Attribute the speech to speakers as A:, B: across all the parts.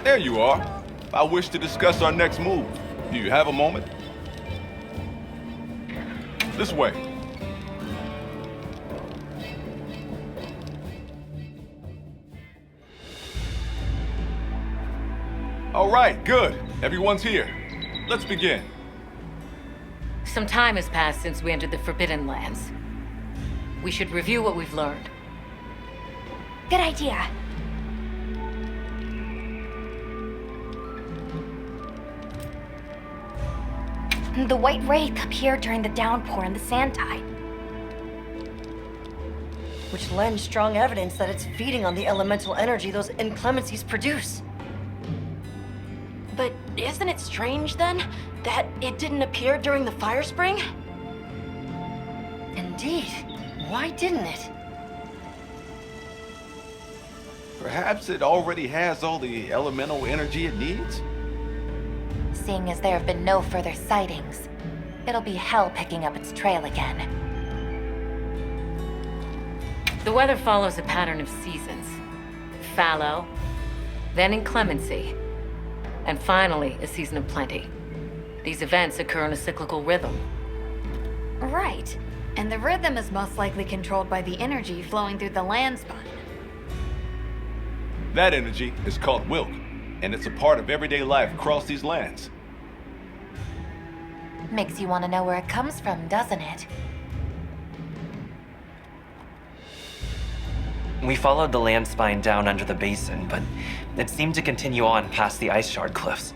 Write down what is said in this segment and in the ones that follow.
A: There you are. I wish to discuss our next move. Do you have a moment? This way. All right, good. Everyone's here. Let's begin.
B: Some time has passed since we entered the Forbidden Lands. We should review what we've learned.
C: Good idea. The White Wraith appeared during the downpour and the sand tide.
D: Which lends strong evidence that it's feeding on the elemental energy those inclemencies produce. But isn't it strange, then, that it didn't appear during the fire spring? Indeed. Why didn't it?
A: Perhaps it already has all the elemental energy it needs?
C: Seeing as there have been no further sightings, it'll be hell picking up its trail again.
B: The weather follows a pattern of seasons. Fallow, then inclemency, and finally a season of plenty. These events occur in a cyclical rhythm.
C: Right. And the rhythm is most likely controlled by the energy flowing through the land spine.
A: That energy is called Wilk, and it's a part of everyday life across these lands.
C: Makes you want to know where it comes from, doesn't it?
E: We followed the land spine down under the basin, but it seemed to continue on past the ice shard cliffs.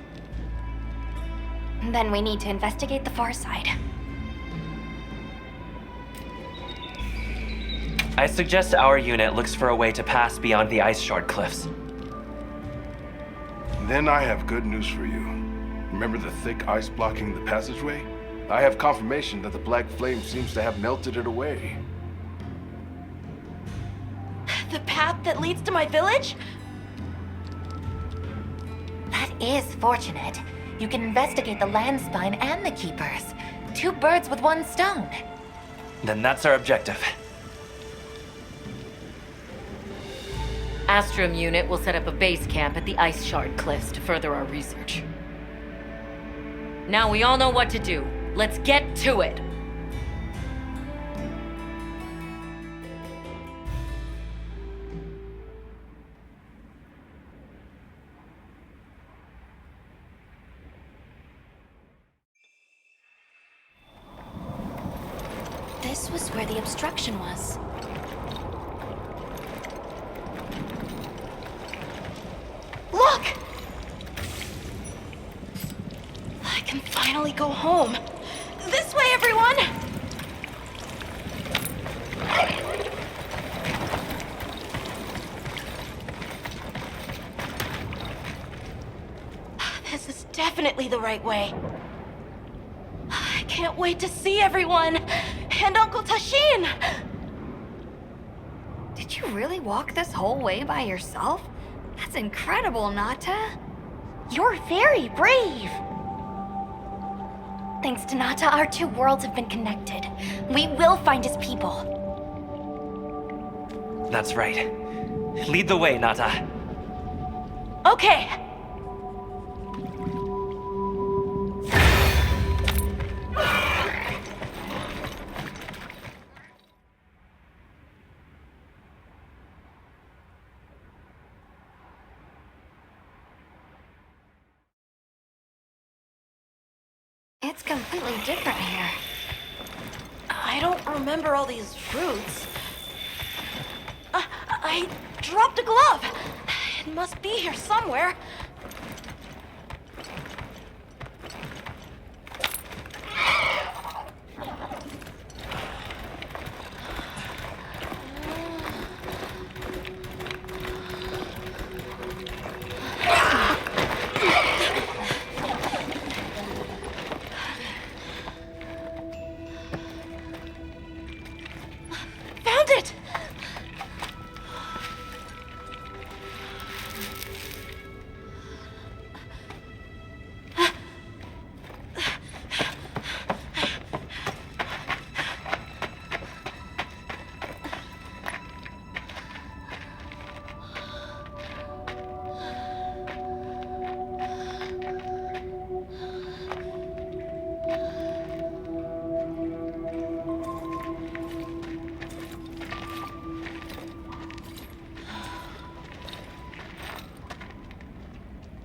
C: Then we need to investigate the far side.
E: I suggest our unit looks for a way to pass beyond the ice shard cliffs.
F: Then I have good news for you. Remember the thick ice blocking the passageway? I have confirmation that the black flame seems to have melted it away.
D: The path that leads to my village?
C: That is fortunate. You can investigate the land spine and the keepers. 2 birds with 1 stone.
E: Then that's our objective.
B: Astrum unit will set up a base camp at the Ice Shard Cliffs to further our research. Now we all know what to do. Let's get to it!
C: This was where the obstruction was.
D: Look! I can finally go home. This way, everyone! This is definitely the right way. I can't wait to see everyone! And Uncle Tashin!
C: Did you really walk this whole way by yourself? That's incredible, Nata.
D: You're very brave!
C: Thanks to Nata, our 2 worlds have been connected. We will find his people.
E: That's right. Lead the way, Nata.
D: Okay.
C: It's completely different here.
D: I don't remember all these roots. I dropped a glove. It must be here somewhere. Found it!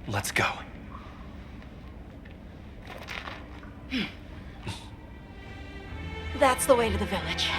E: Let's go.
D: That's the way to the village.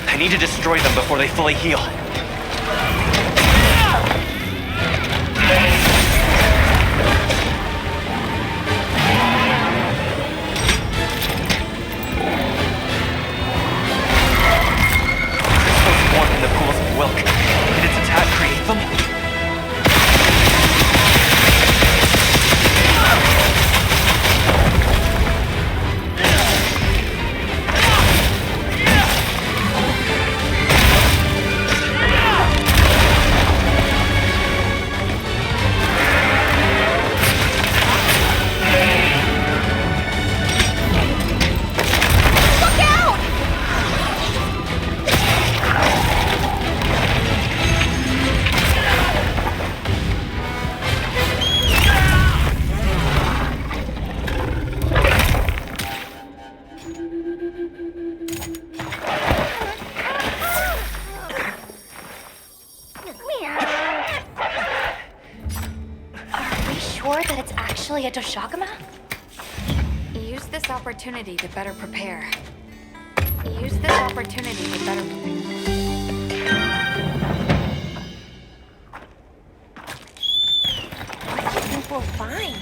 E: I need to destroy them before they fully heal. Crystals formed in the pools of Wilk. Did its attack create them?
C: That it's actually a Doshagama?
G: Use this opportunity to better prepare. Use this opportunity to better...
C: What do you think we'll find?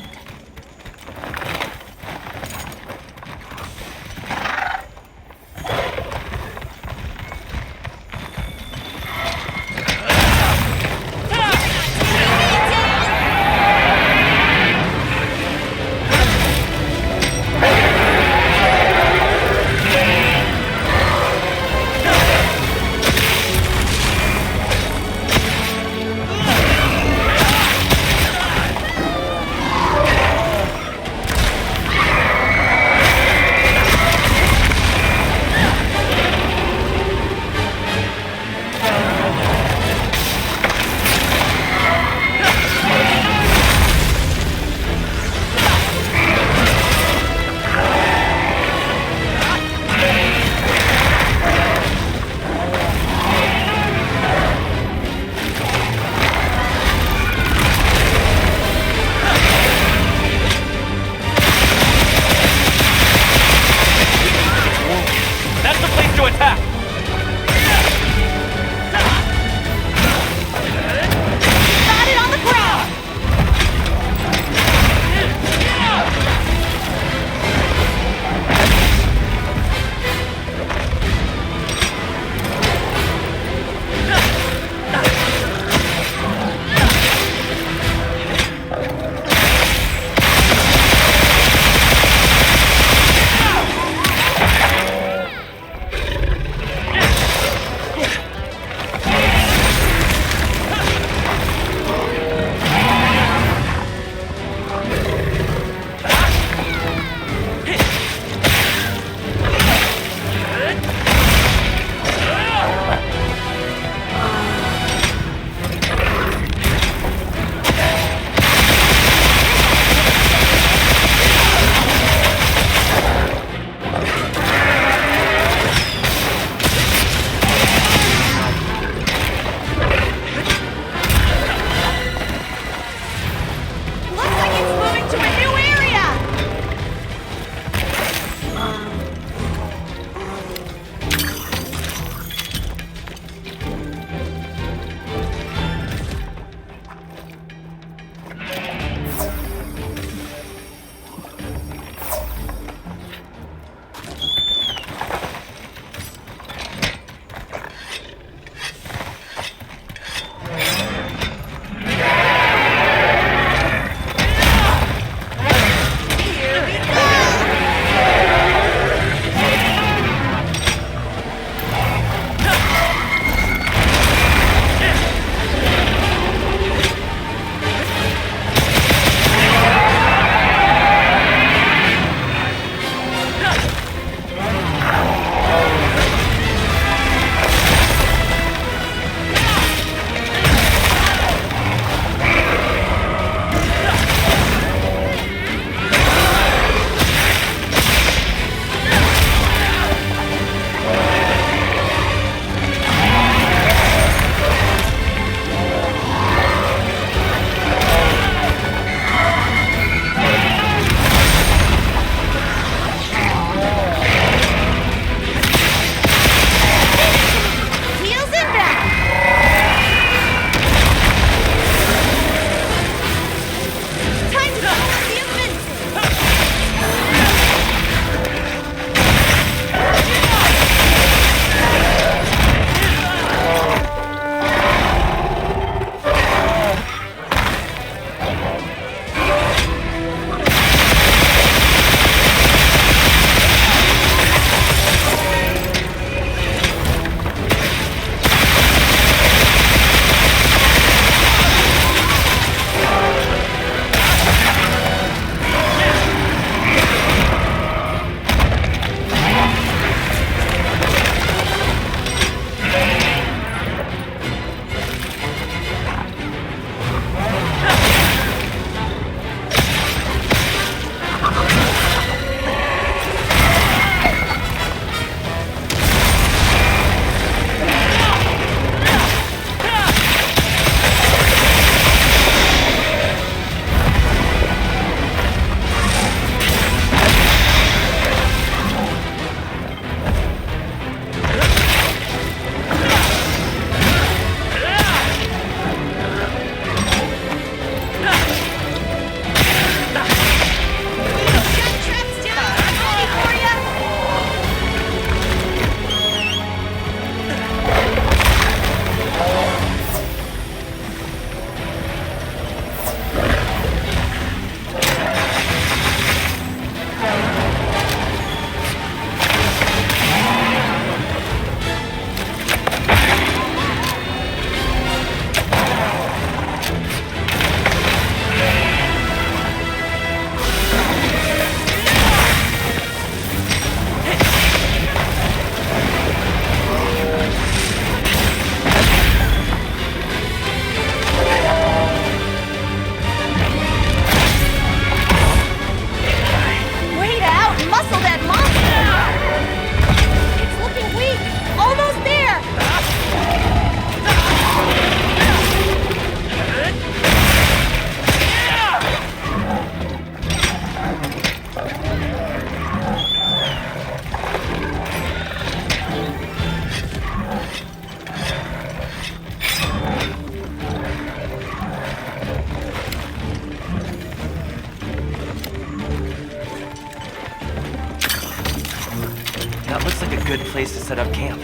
E: a good place to set up camp.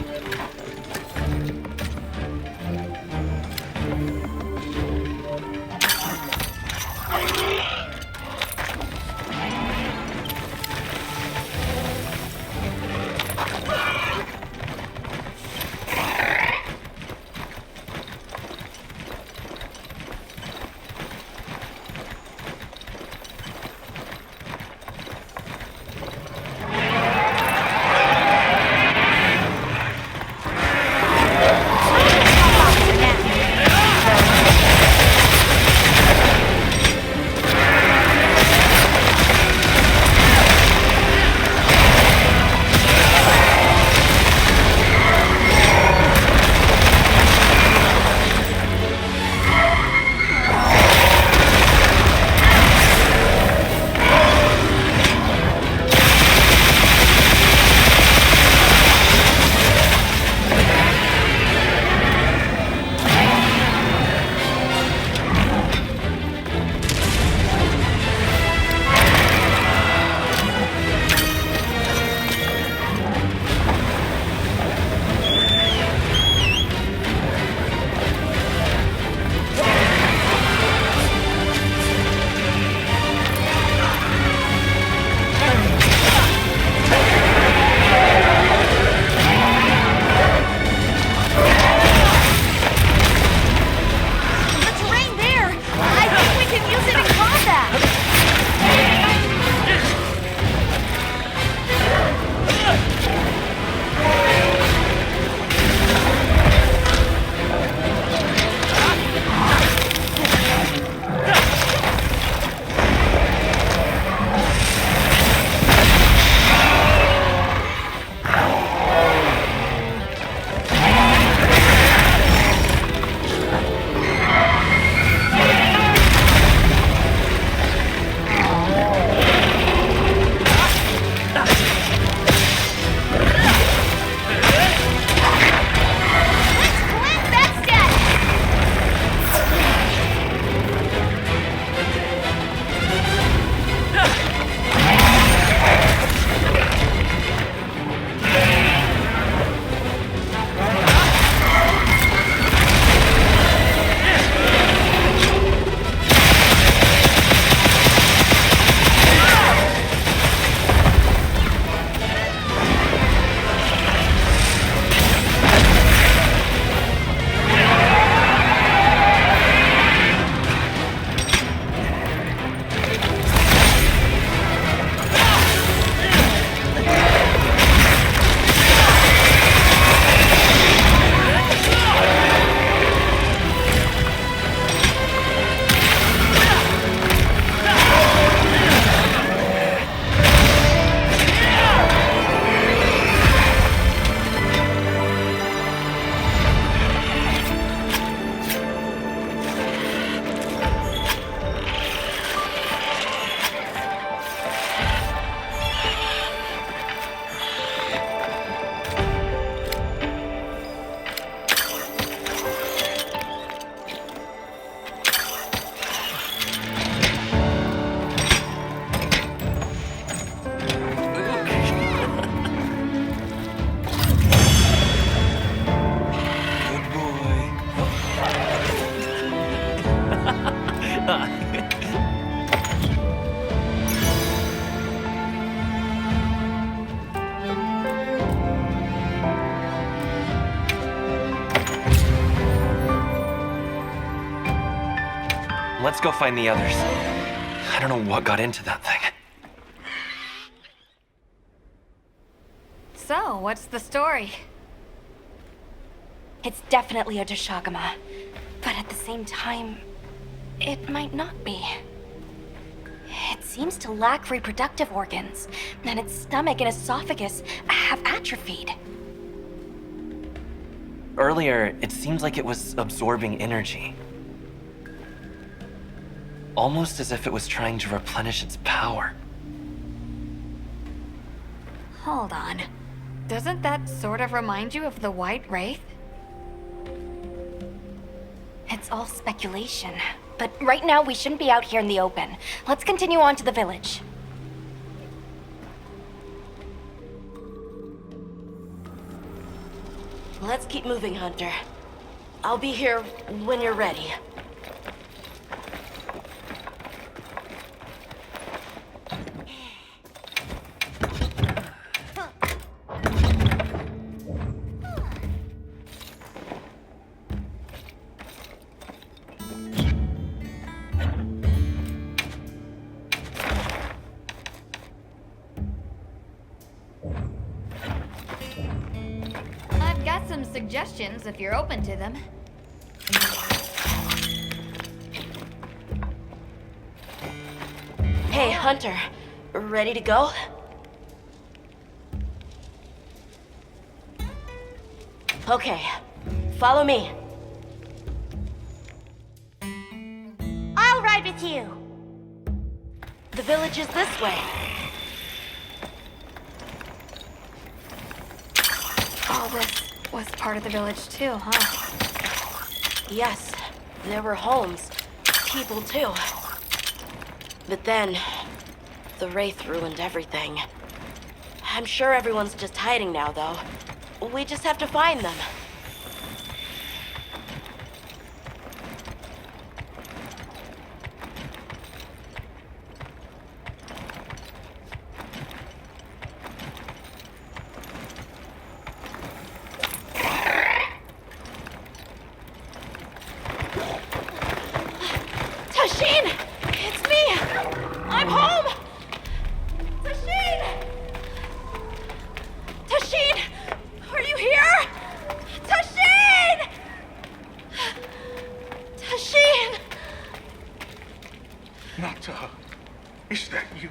E: Let's go find the others. I don't know what got into that thing.
G: So, what's the story?
D: It's definitely a Deshagama, but at the same time, it might not be. It seems to lack reproductive organs, and its stomach and esophagus have atrophied.
E: Earlier, it seemed like it was absorbing energy. Almost as if it was trying to replenish its power.
G: Hold on. Doesn't that sort of remind you of the White Wraith?
D: It's all speculation, but right now we shouldn't be out here in the open. Let's continue on to the village.
H: Let's keep moving, Hunter. I'll be here when you're ready.
G: I've got some suggestions if you're open to them.
H: Hey, Hunter. Ready to go? Okay. Follow me.
C: I'll ride with you.
H: The village is this way.
G: All this was part of the village too, huh?
H: Yes, there were homes. People too. But then, the Wraith ruined everything. I'm sure everyone's just hiding now, though. We just have to find them. Tashin! It's me! I'm home! Tashin! Tashin! Are you here? Tashin! Tashin!
F: Nata, is that you?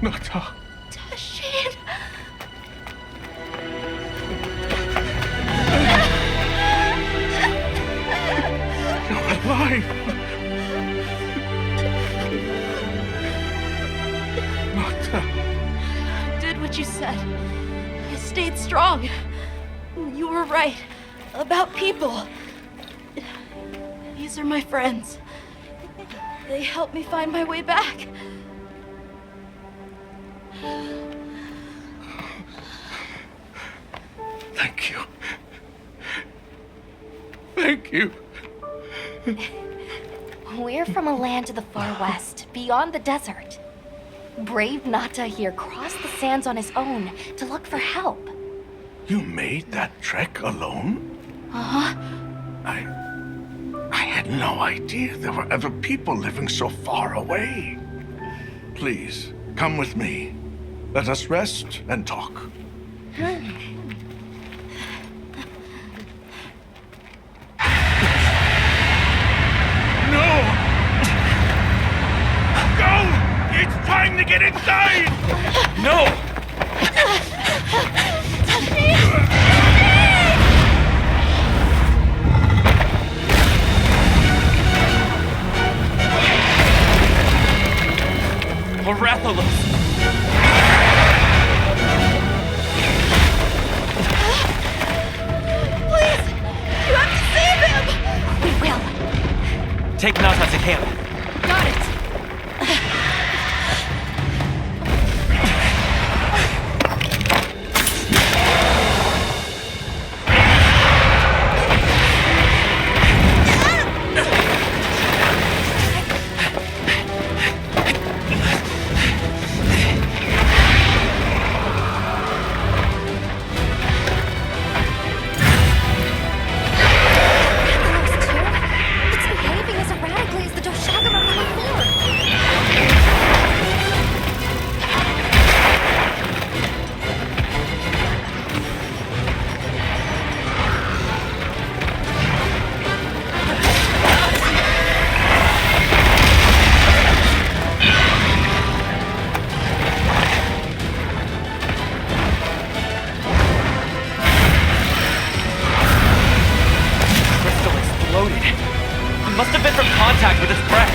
F: Nata.
H: Tashin!
F: You're alive! Nata.
H: I did what you said. I stayed strong. You were right. About people. These are my friends. They helped me find my way back.
F: Thank you. Thank you.
D: We're from a land to the far west, beyond the desert. Brave Nata here crossed the sands on his own to look for help.
F: You made that trek alone?
D: Uh-huh.
F: I had no idea there were other people living so far away. Please, come with me. Let us rest and talk. No! Go! It's time to get inside!
E: No! Horathalos!
H: Please! You have to save him!
D: We will.
E: Take Nata to camp.
H: Got it!
D: It's behaving as erratically as the Doshagama from before.
E: Crystal exploded. It must have been from contact with its breath.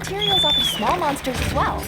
D: materials off of small monsters as well.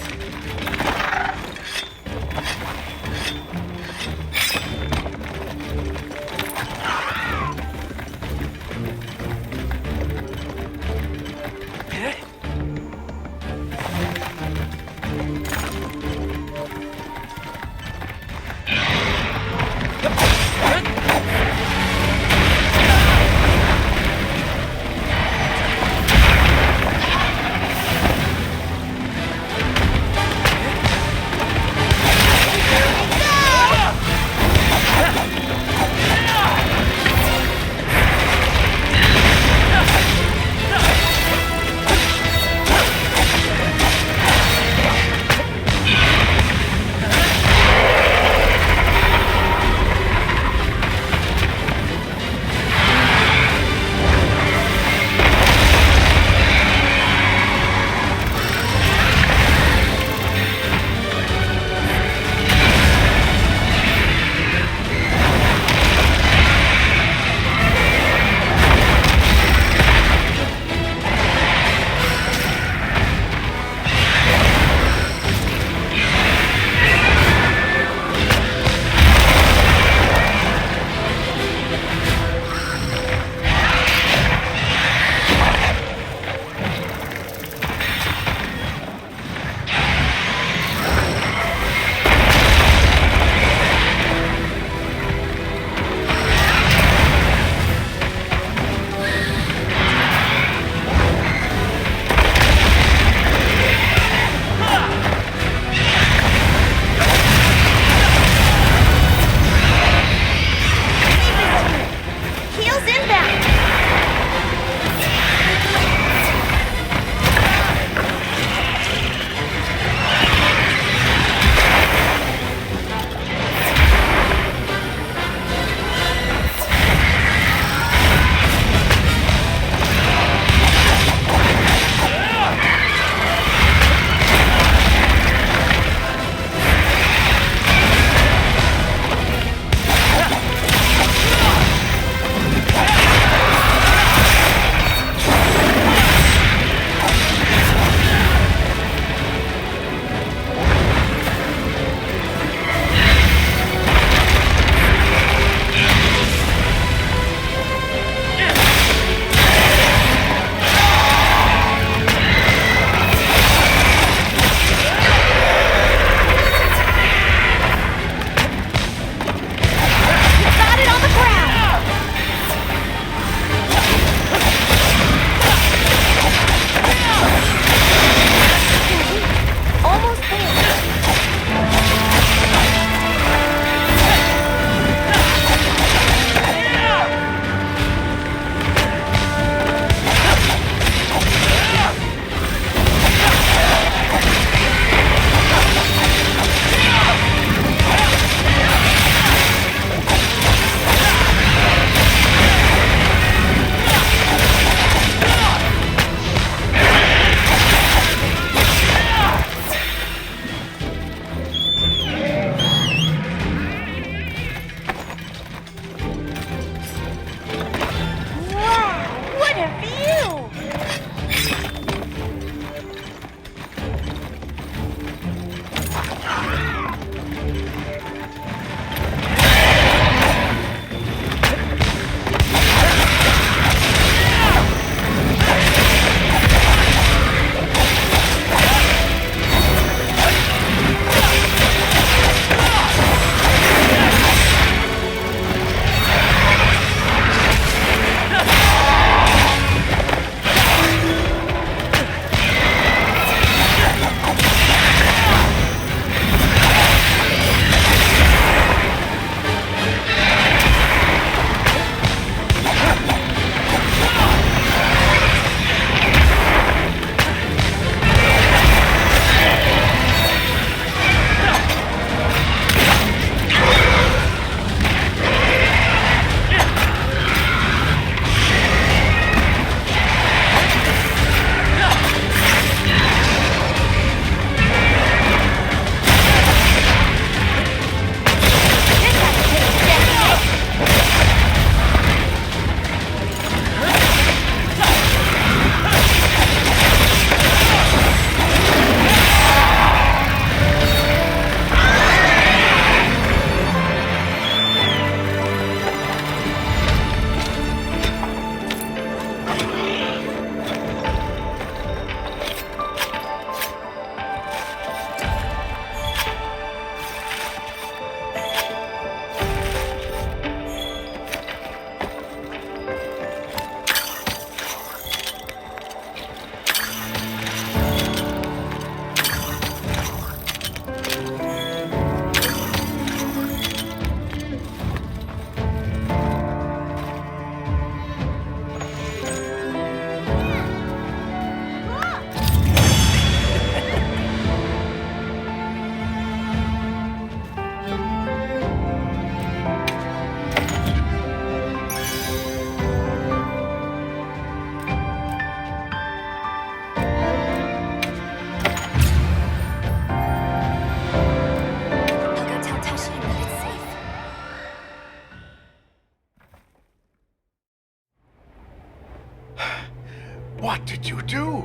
F: What did you do?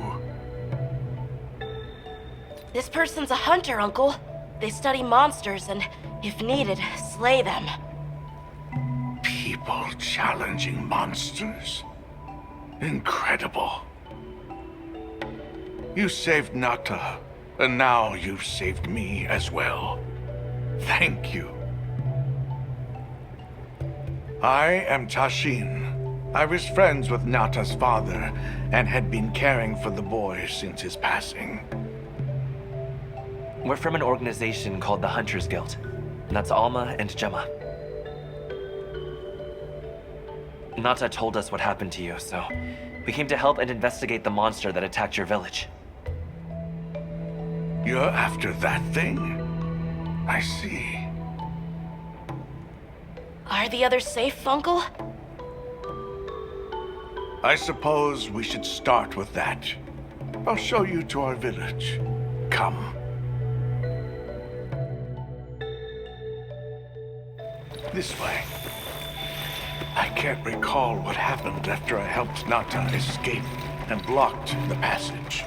H: This person's a hunter, Uncle. They study monsters and, if needed, slay them.
F: People challenging monsters? Incredible. You saved Nata, and now you've saved me as well. Thank you. I am Tashin. I was friends with Nata's father and had been caring for the boy since his passing.
E: We're from an organization called the Hunters Guild. And that's Alma and Gemma. Nata told us what happened to you, so we came to help and investigate the monster that attacked your village.
F: You're after that thing? I see.
H: Are the others safe, Uncle?
F: I suppose we should start with that. I'll show you to our village. Come. This way. I can't recall what happened after I helped Nata escape and blocked the passage.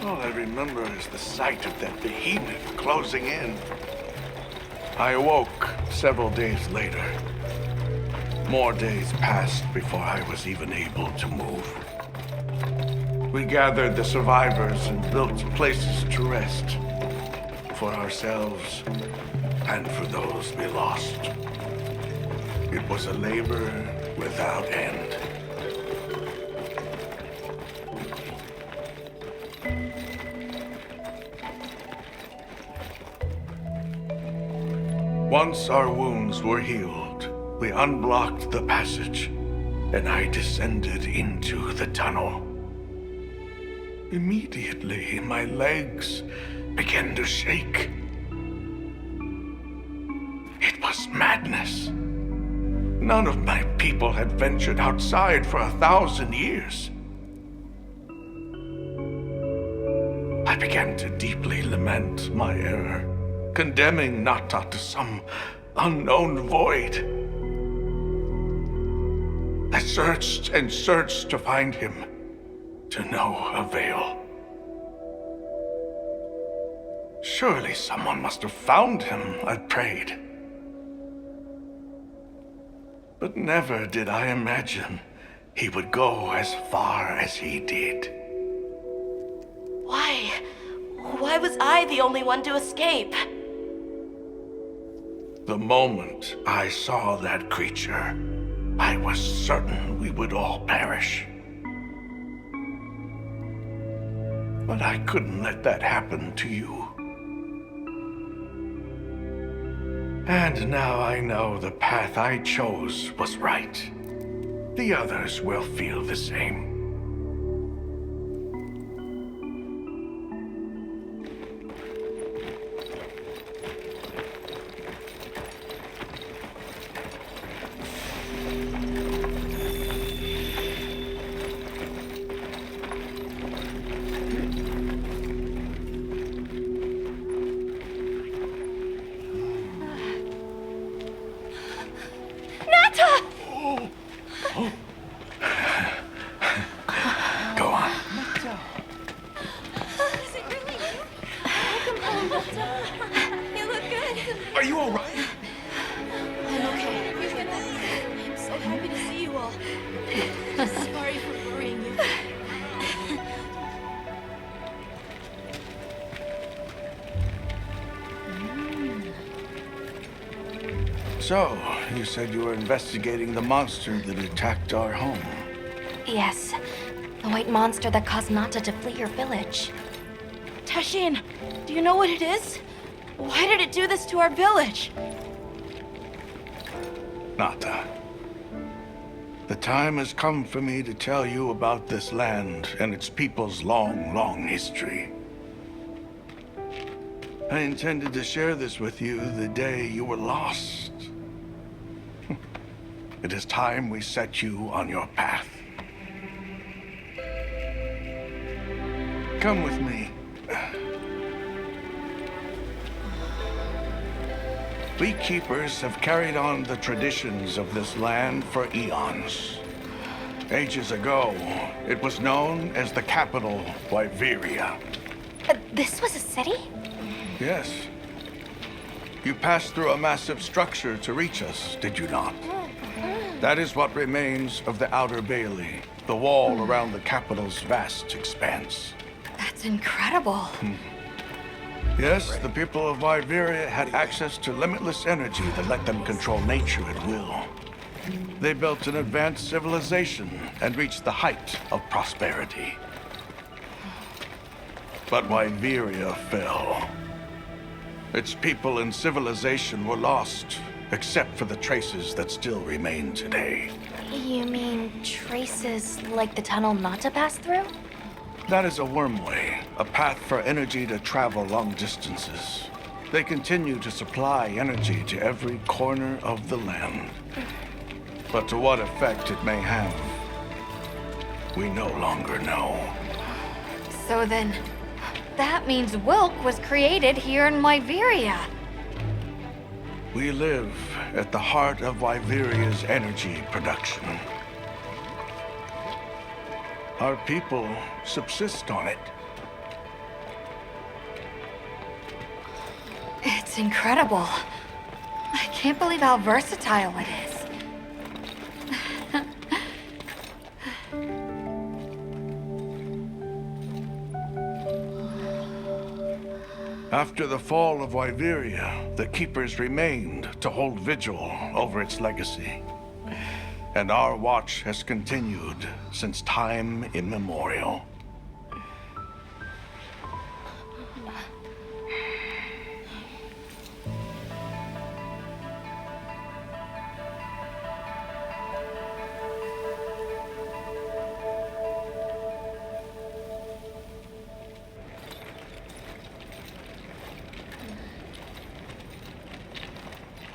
F: All I remember is the sight of that behemoth closing in. I awoke several days later. More days passed before I was even able to move. We gathered the survivors and built places to rest. For ourselves and for those we lost. It was a labor without end. Once our wounds were healed, we unblocked the passage, and I descended into the tunnel. Immediately, my legs began to shake. It was madness. None of my people had ventured outside for 1,000 years. I began to deeply lament my error, condemning Nata to some unknown void. I searched and searched to find him, to no avail. Surely someone must have found him, I prayed. But never did I imagine he would go as far as he did.
H: Why? Why was I the only one to escape?
F: The moment I saw that creature, I was certain we would all perish. But I couldn't let that happen to you. And now I know the path I chose was right. The others will feel the same. Go on.
D: Is it really you? Welcome home, Nata. You look good.
A: Are you all right?
D: I'm okay. I'm so happy to see you all. Sorry for worrying you.
F: So, you said you were investigating the monster that attacked our home.
D: Yes, the white monster that caused Nata to flee your village.
H: Tashin, do you know what it is? Why did it do this to our village?
F: Nata. The time has come for me to tell you about this land and its people's long, long history. I intended to share this with you the day you were lost. It is time we set you on your path. Come with me. We keepers have carried on the traditions of this land for eons. Ages ago, it was known as the capital, Wyveria.
D: This was a city?
F: Yes. You passed through a massive structure to reach us, did you not? That is what remains of the Outer Bailey, the wall around the capital's vast expanse.
G: That's incredible.
F: Yes, the people of Wyveria had access to limitless energy that let them control nature at will. They built an advanced civilization and reached the height of prosperity. But Wyveria fell. Its people and civilization were lost, except for the traces that still remain today.
D: You mean traces like the tunnel Nata passed through?
F: That is a wormway, a path for energy to travel long distances. They continue to supply energy to every corner of the land. But to what effect it may have, we no longer know.
G: So then, that means Wilk was created here in Wyveria.
F: We live at the heart of Wyveria's energy production. Our people subsist on it.
G: It's incredible. I can't believe how versatile it is.
F: After the fall of Wyveria, the Keepers remained to hold vigil over its legacy. And our watch has continued since time immemorial.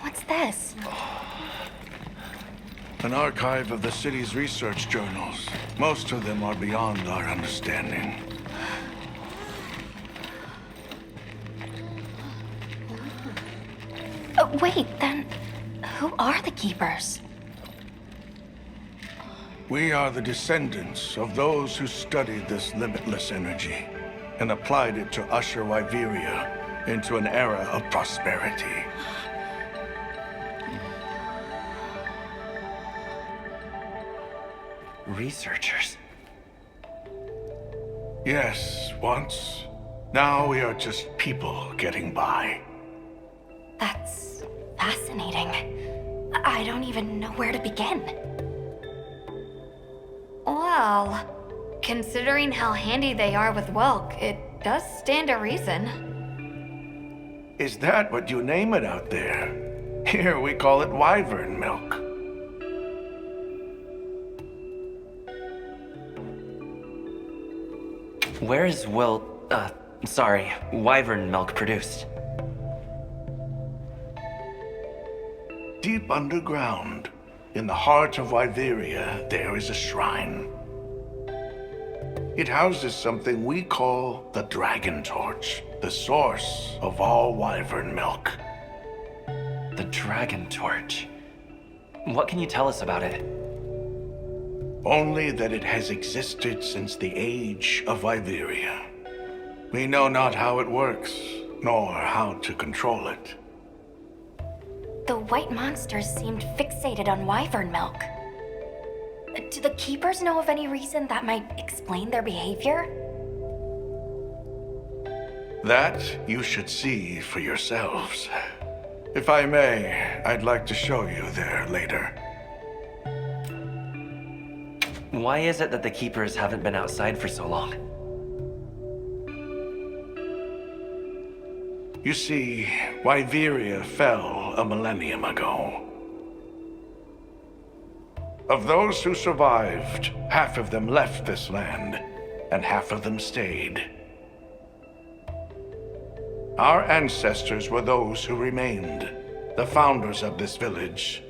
D: What's this?
F: An archive of the city's research journals. Most of them are beyond our understanding.
D: Wait, then who are the Keepers?
F: We are the descendants of those who studied this limitless energy and applied it to usher Wyveria into an era of prosperity.
E: Researchers.
F: Yes, once. Now we are just people getting by.
D: That's fascinating. I don't even know where to begin.
G: Well, considering how handy they are with Wilk, it does stand to reason.
F: Is that what you name it out there? Here we call it wyvern milk.
E: Where is wyvern milk produced?
F: Deep underground, in the heart of Wyveria, there is a shrine. It houses something we call the Dragon Torch, the source of all wyvern milk.
E: The Dragon Torch. What can you tell us about it?
F: Only that it has existed since the age of Wyveria. We know not how it works, nor how to control it.
D: The white monsters seemed fixated on wyvern milk. Do the Keepers know of any reason that might explain their behavior?
F: That you should see for yourselves. If I may, I'd like to show you there later.
E: Why is it that the Keepers haven't been outside for so long?
F: You see, Wyveria fell a millennium ago. Of those who survived, half of them left this land, and half of them stayed. Our ancestors were those who remained, the founders of this village,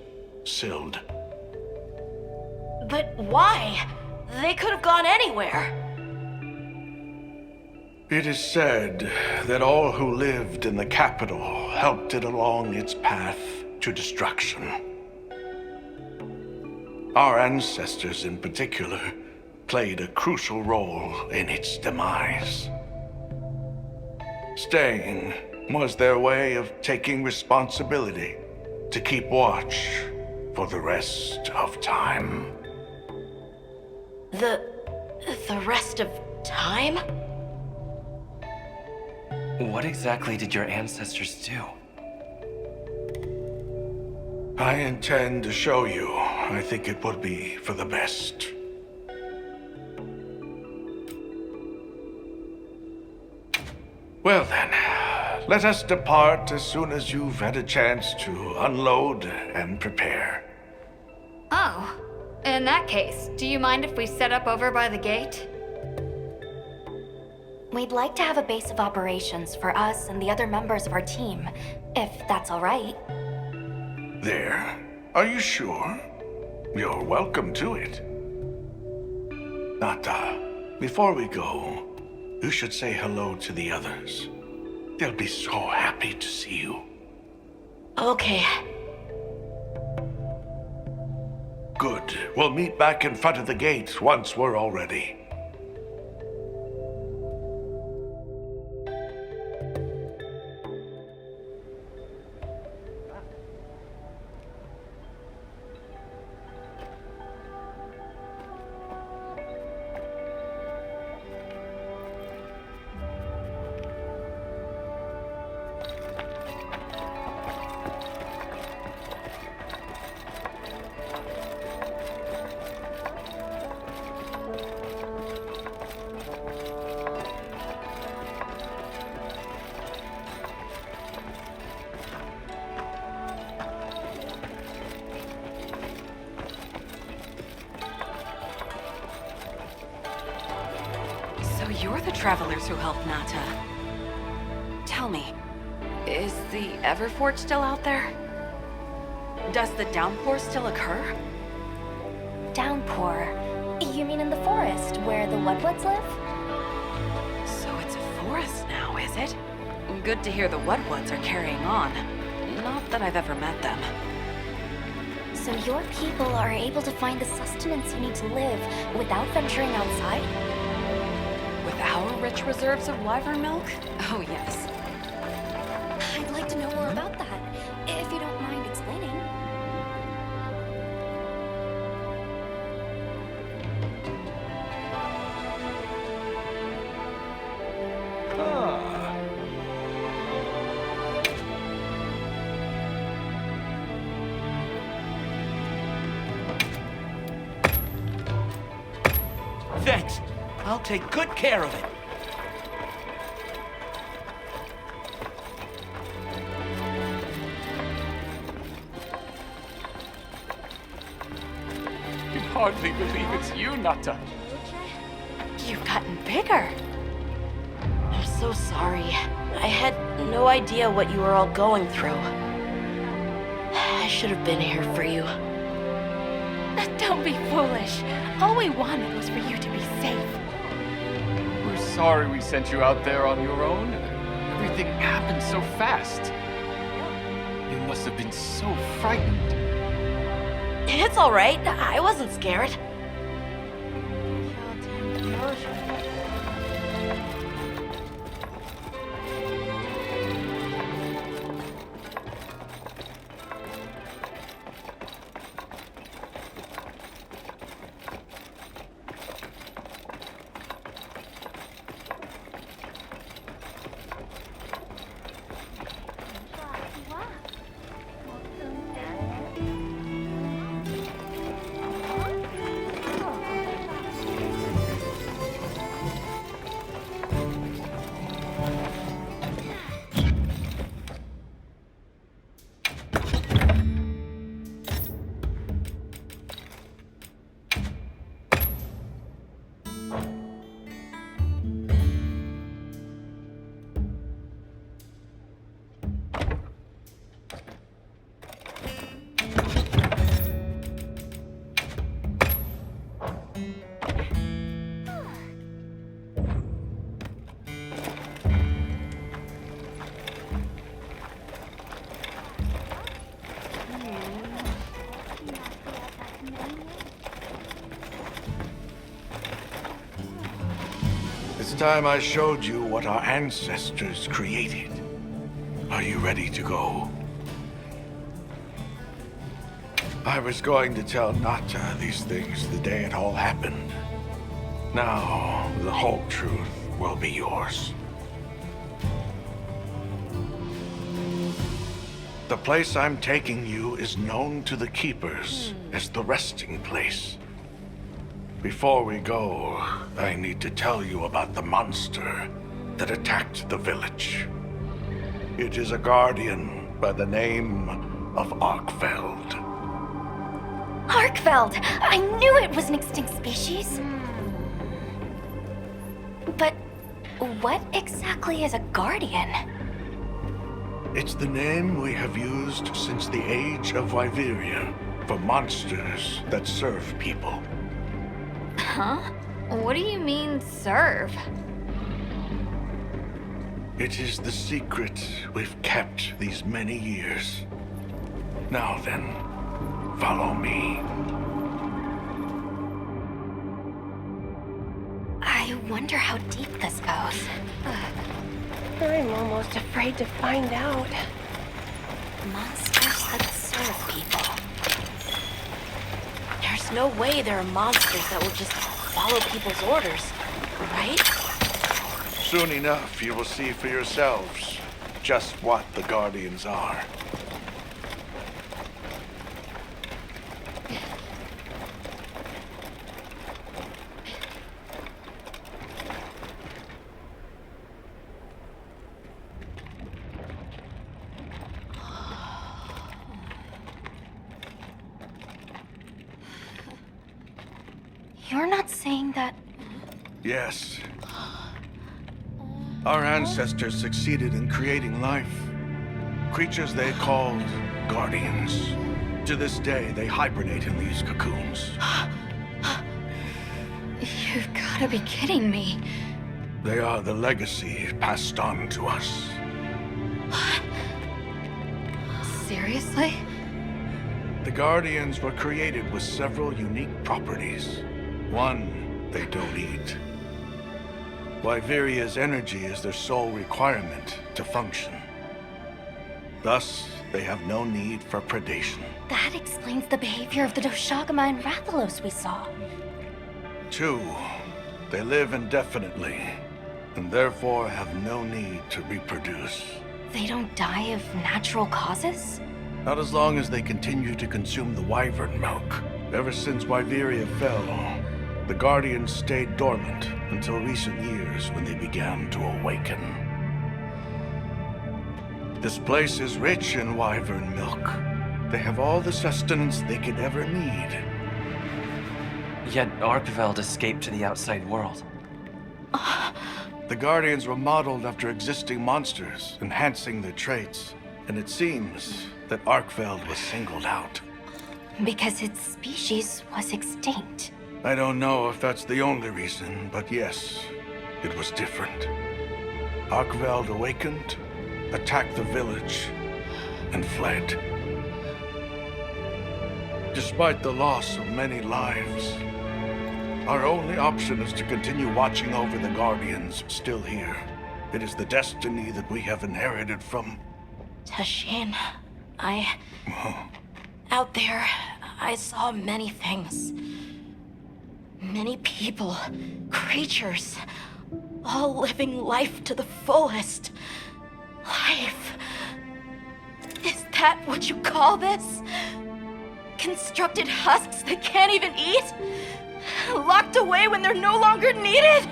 F: Sild.
H: But why? They could have gone anywhere.
F: It is said that all who lived in the capital helped it along its path to destruction. Our ancestors in particular played a crucial role in its demise. Staying was their way of taking responsibility to keep watch for the rest of time.
H: The rest of time?
E: What exactly did your ancestors do?
F: I intend to show you. I think it would be for the best. Well then, let us depart as soon as you've had a chance to unload and prepare.
G: Oh, in that case, do you mind if we set up over by the gate?
D: We'd like to have a base of operations for us and the other members of our team, if that's all right.
F: There. Are you sure? You're welcome to it. Nata, before we go, you should say hello to the others. They'll be so happy to see you.
H: Okay.
F: Good. We'll meet back in front of the gate once we're all ready.
I: So you're the travelers who helped Nata. Tell me, is the Everforge still out there? Does the downpour still occur?
D: Downpour? You mean in the forest, where the Woodwoods live?
I: So it's a forest now, is it? Good to hear the Woodwoods are carrying on. Not that I've ever met them.
D: So your people are able to find the sustenance you need to live without venturing outside?
I: With our rich reserves of wyvern milk? Oh yes.
D: I'd like to know more about that, if you don't mind explaining.
J: Thanks. I'll take good care of it.
K: Can hardly believe it's you, Nata.
I: You've gotten bigger.
H: I'm so sorry. I had no idea what you were all going through. I should have been here for you.
I: Don't be foolish. All we wanted was for you to be safe.
K: We're sorry we sent you out there on your own. Everything happened so fast. You must have been so frightened.
H: It's all right. I wasn't scared.
F: It's time I showed you what our ancestors created. Are you ready to go? I was going to tell Nata these things the day it all happened. Now, the whole truth will be yours. The place I'm taking you is known to the Keepers as the resting place. Before we go, I need to tell you about the monster that attacked the village. It is a guardian by the name of Arkfeld.
D: Arkfeld! I knew it was an extinct species. But what exactly is a guardian?
F: It's the name we have used since the age of Wyveria for monsters that serve people.
G: Huh? What do you mean, serve?
F: It is the secret we've kept these many years. Now then, follow me.
D: I wonder how deep this goes.
H: I'm almost afraid to find out.
D: Monsters that serve people.
H: There's no way there are monsters that will just follow people's orders, right?
F: Soon enough, you will see for yourselves just what the Guardians are.
D: You're not saying that...
F: Yes. Our ancestors succeeded in creating life. Creatures they called Guardians. To this day, they hibernate in these cocoons.
G: You've gotta be kidding me.
F: They are the legacy passed on to us.
G: Seriously?
F: The Guardians were created with several unique properties. One, they don't eat. Wyveria's energy is their sole requirement to function. Thus, they have no need for predation.
D: That explains the behavior of the Doshagama and Rathalos we saw.
F: Two, they live indefinitely, and therefore have no need to reproduce.
D: They don't die of natural causes?
F: Not as long as they continue to consume the wyvern milk. Ever since Wyveria fell, the Guardians stayed dormant until recent years when they began to awaken. This place is rich in wyvern milk. They have all the sustenance they could ever need.
E: Yet Arkveld escaped to the outside world.
F: The Guardians were modeled after existing monsters, enhancing their traits. And it seems that Arkveld was singled out.
D: Because its species was extinct.
F: I don't know if that's the only reason, but yes, it was different. Arkveld awakened, attacked the village, and fled. Despite the loss of many lives, our only option is to continue watching over the Guardians still here. It is the destiny that we have inherited from...
H: Tashin, out there, I saw many things. Many people, creatures, all living life to the fullest. Life. Is that what you call this? Constructed husks that can't even eat? Locked away when they're no longer needed?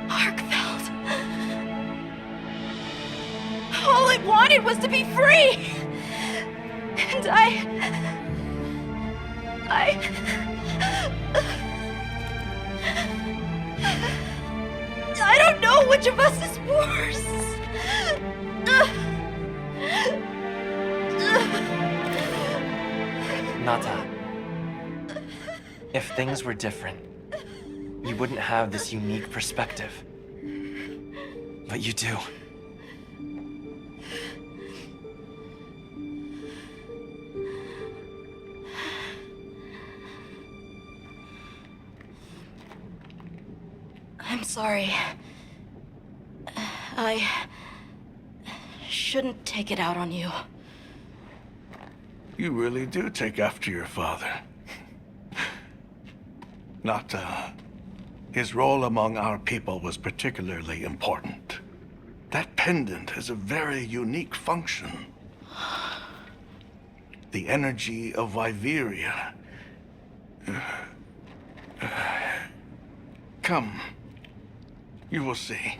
H: Arkfeld. All it wanted was to be free! And I don't know which of us is worse.
E: Nata, if things were different, you wouldn't have this unique perspective. But you do.
H: I'm sorry. I shouldn't take it out on you.
F: You really do take after your father. Nata, his role among our people was particularly important. That pendant has a very unique function. The energy of Viveria. Come. You will see.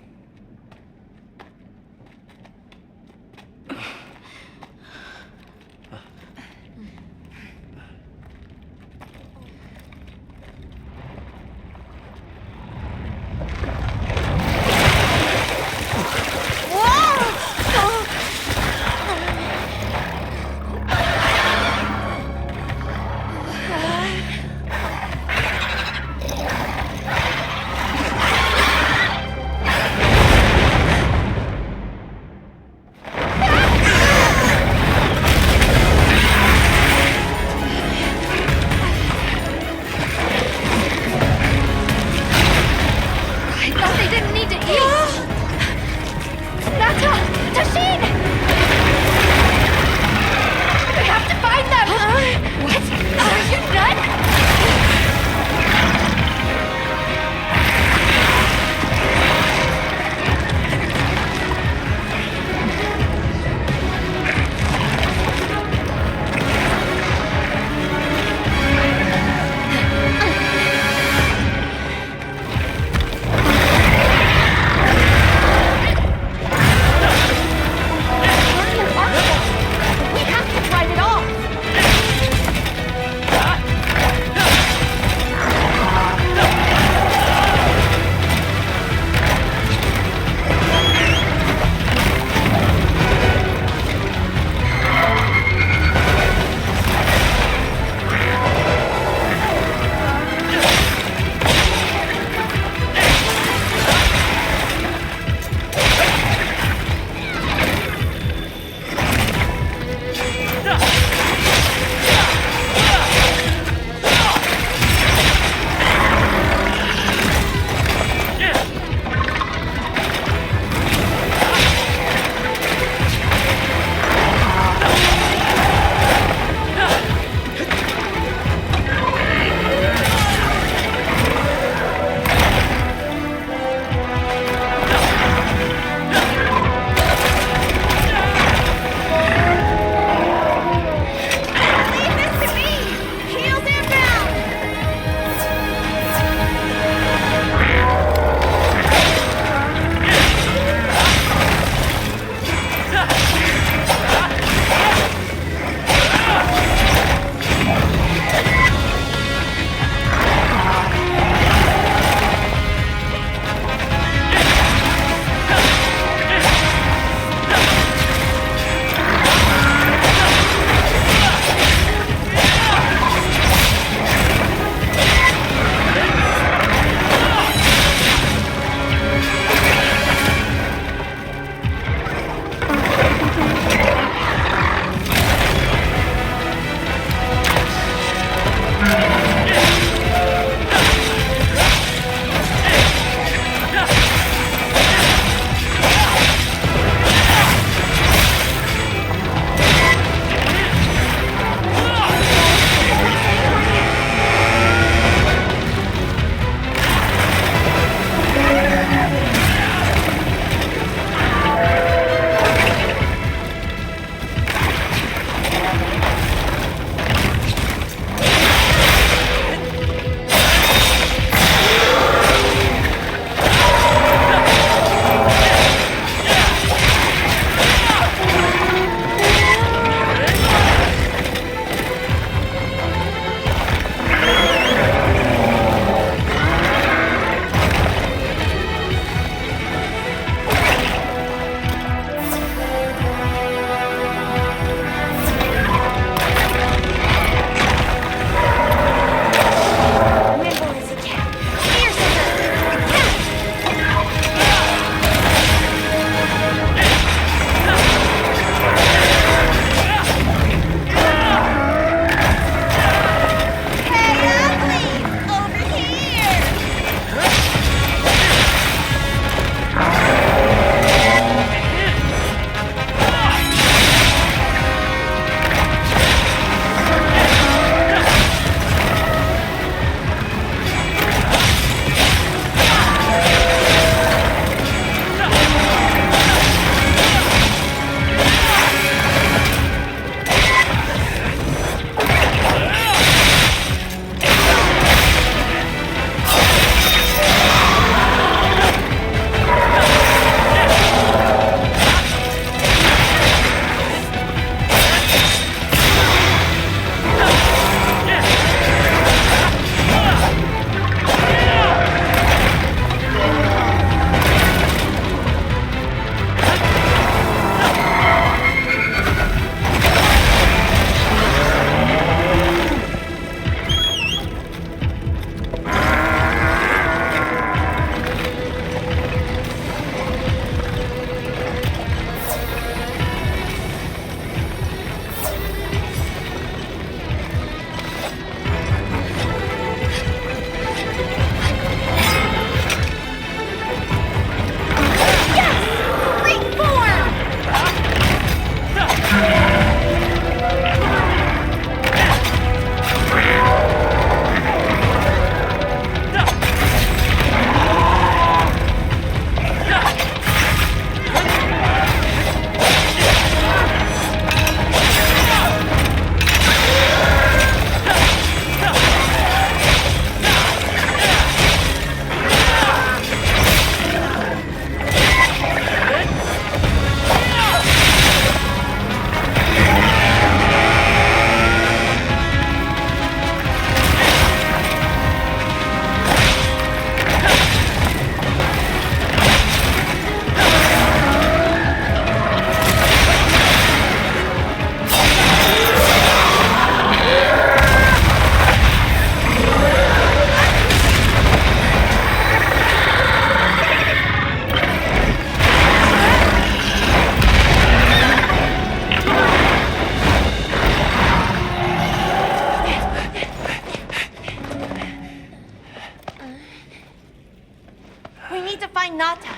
C: need to find Nata.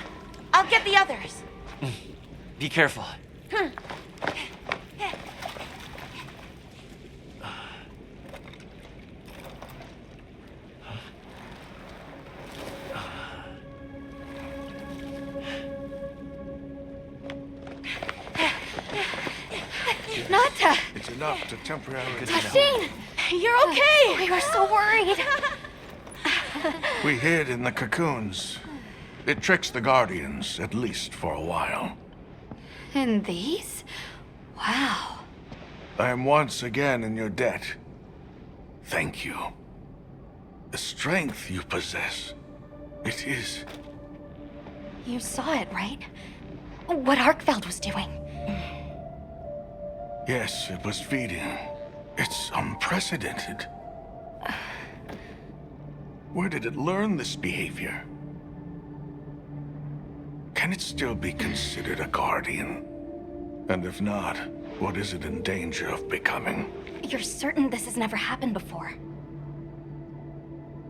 C: I'll get the others.
E: Be careful.
D: Nata!
F: It's enough to temporarily...
D: Sheen! You're okay! We were so worried.
F: We hid in the cocoons. It tricks the Guardians, at least for a while.
G: And these? Wow.
F: I am once again in your debt. Thank you. The strength you possess, it is...
D: You saw it, right? What Arkfeld was doing.
F: Yes, it was feeding. It's unprecedented. Where did it learn this behavior? Can it still be considered a Guardian? And if not, what is it in danger of becoming?
D: You're certain this has never happened before?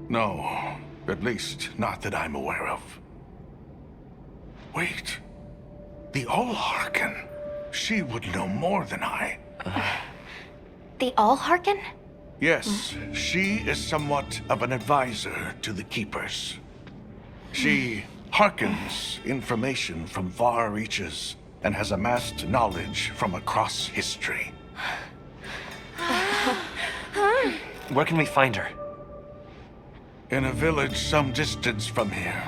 F: No, at least not that I'm aware of. Wait, the All-Harken. She would know more than I.
D: The All-Harken?
F: Yes, she is somewhat of an advisor to the Keepers. She hearkens information from far reaches and has amassed knowledge from across history.
E: Where can we find her?
F: In a village some distance from here.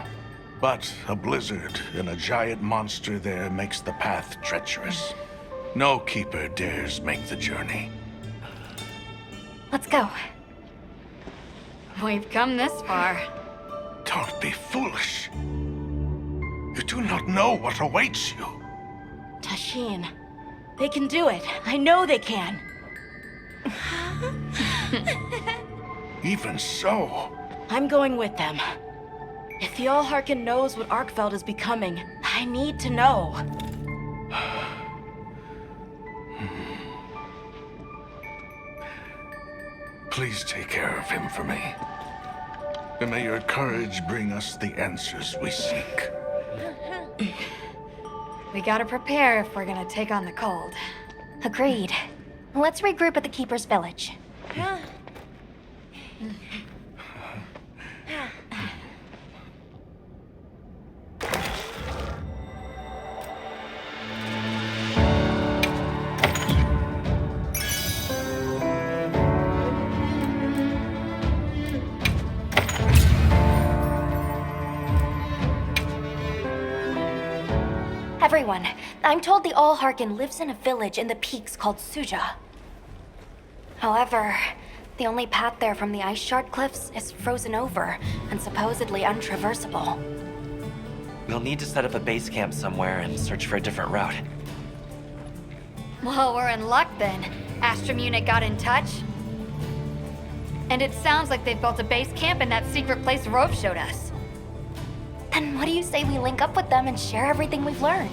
F: But a blizzard and a giant monster there makes the path treacherous. No Keeper dares make the journey.
D: Let's go.
G: We've come this far.
F: Don't be foolish. You do not know what awaits you.
H: Tashin, they can do it. I know they can.
F: Even so,
H: I'm going with them. If the All-Harken knows what Arkfeld is becoming, I need to know.
F: please take care of him for me. And may your courage bring us the answers we seek.
G: We gotta prepare if we're gonna take on the cold.
D: Agreed. Let's regroup at the Keeper's Village. Everyone, I'm told the All-Harken lives in a village in the peaks called Suja. However, the only path there from the Ice Shard Cliffs is frozen over and supposedly untraversable.
E: We'll need to set up a base camp somewhere and search for a different route.
G: Well, we're in luck then. Astrum unit got in touch. And it sounds like they've built a base camp in that secret place Rove showed us.
D: Then what do you say we link up with them and share everything we've learned?